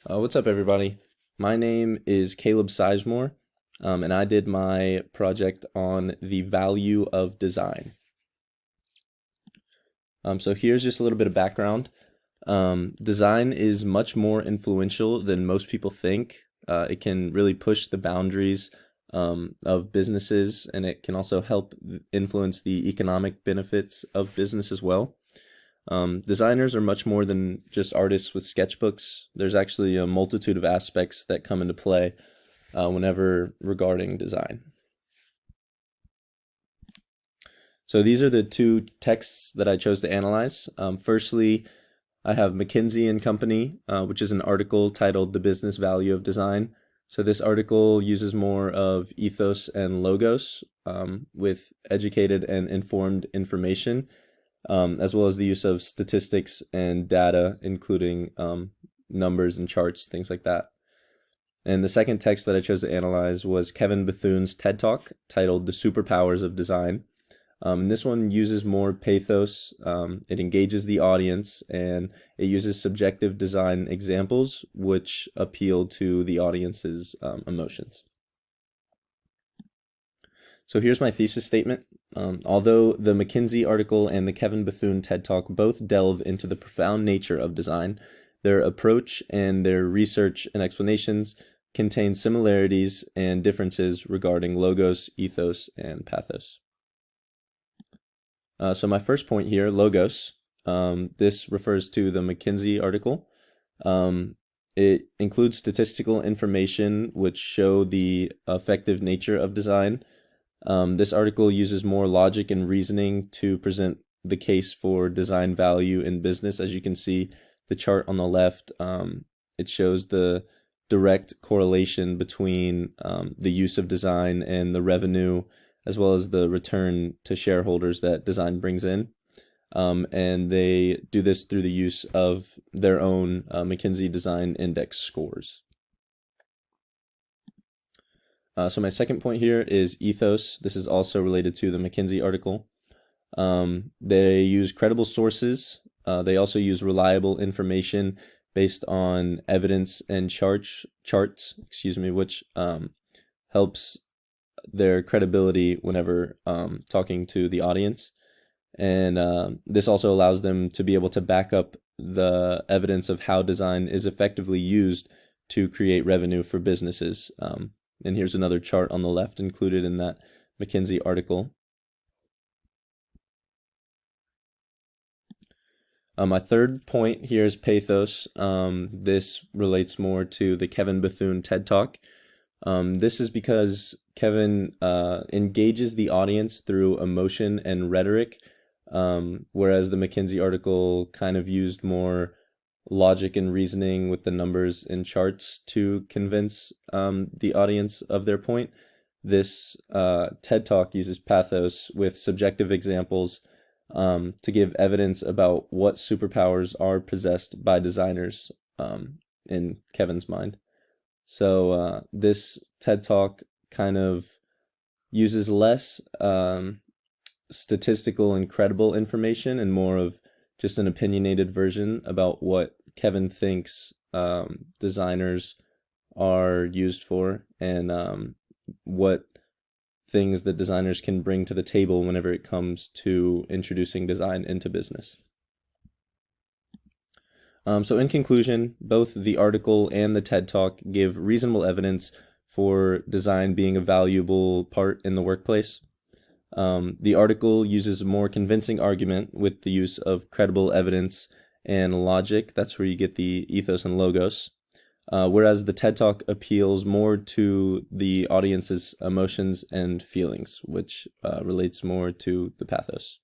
What's up, everybody? My name is Caleb Sizemore, and I did my project on the value of design. So here's just a little bit of background. Design is much more influential than most people think. It can really push the boundaries of businesses, and it can also help influence the economic benefits of business as well. Designers are much more than just artists with sketchbooks. There's actually a multitude of aspects that come into play whenever regarding design. So these are the two texts that I chose to analyze. Firstly, I have McKinsey and Company, which is an article titled "The Business Value of Design." So this article uses more of ethos and logos with educated and informed information, as well as the use of statistics and data, including numbers and charts, things like that. And the second text that I chose to analyze was Kevin Bethune's TED Talk titled "The Superpowers of Design." This one uses more pathos, it engages the audience, and it uses subjective design examples which appeal to the audience's emotions. So here's my thesis statement. Although the McKinsey article and the Kevin Bethune TED Talk both delve into the profound nature of design, their approach and their research and explanations contain similarities and differences regarding logos, ethos, and pathos. So my first point here, logos, this refers to the McKinsey article. It includes statistical information which show the effective nature of design. This article uses more logic and reasoning to present the case for design value in business. As you can see, the chart on the left, it shows the direct correlation between the use of design and the revenue, as well as the return to shareholders that design brings in. And they do this through the use of their own McKinsey Design Index scores. So my second point here is ethos. This is also related to the McKinsey article. They use credible sources. They also use reliable information based on evidence and charts, which helps their credibility whenever talking to the audience. And this also allows them to be able to back up the evidence of how design is effectively used to create revenue for businesses. And here's another chart on the left included in that McKinsey article. My third point here is pathos. This relates more to the Kevin Bethune TED Talk. This is because Kevin engages the audience through emotion and rhetoric, whereas the McKinsey article kind of used more logic and reasoning with the numbers and charts to convince the audience of their point. This TED Talk uses pathos with subjective examples to give evidence about what superpowers are possessed by designers in Kevin's mind. So this TED Talk kind of uses less statistical and credible information and more of just an opinionated version about what Kevin thinks designers are used for, and what things that designers can bring to the table whenever it comes to introducing design into business. So in conclusion, both the article and the TED Talk give reasonable evidence for design being a valuable part in the workplace. The article uses a more convincing argument with the use of credible evidence and logic. That's where you get the ethos and logos. Whereas the TED Talk appeals more to the audience's emotions and feelings, which relates more to the pathos.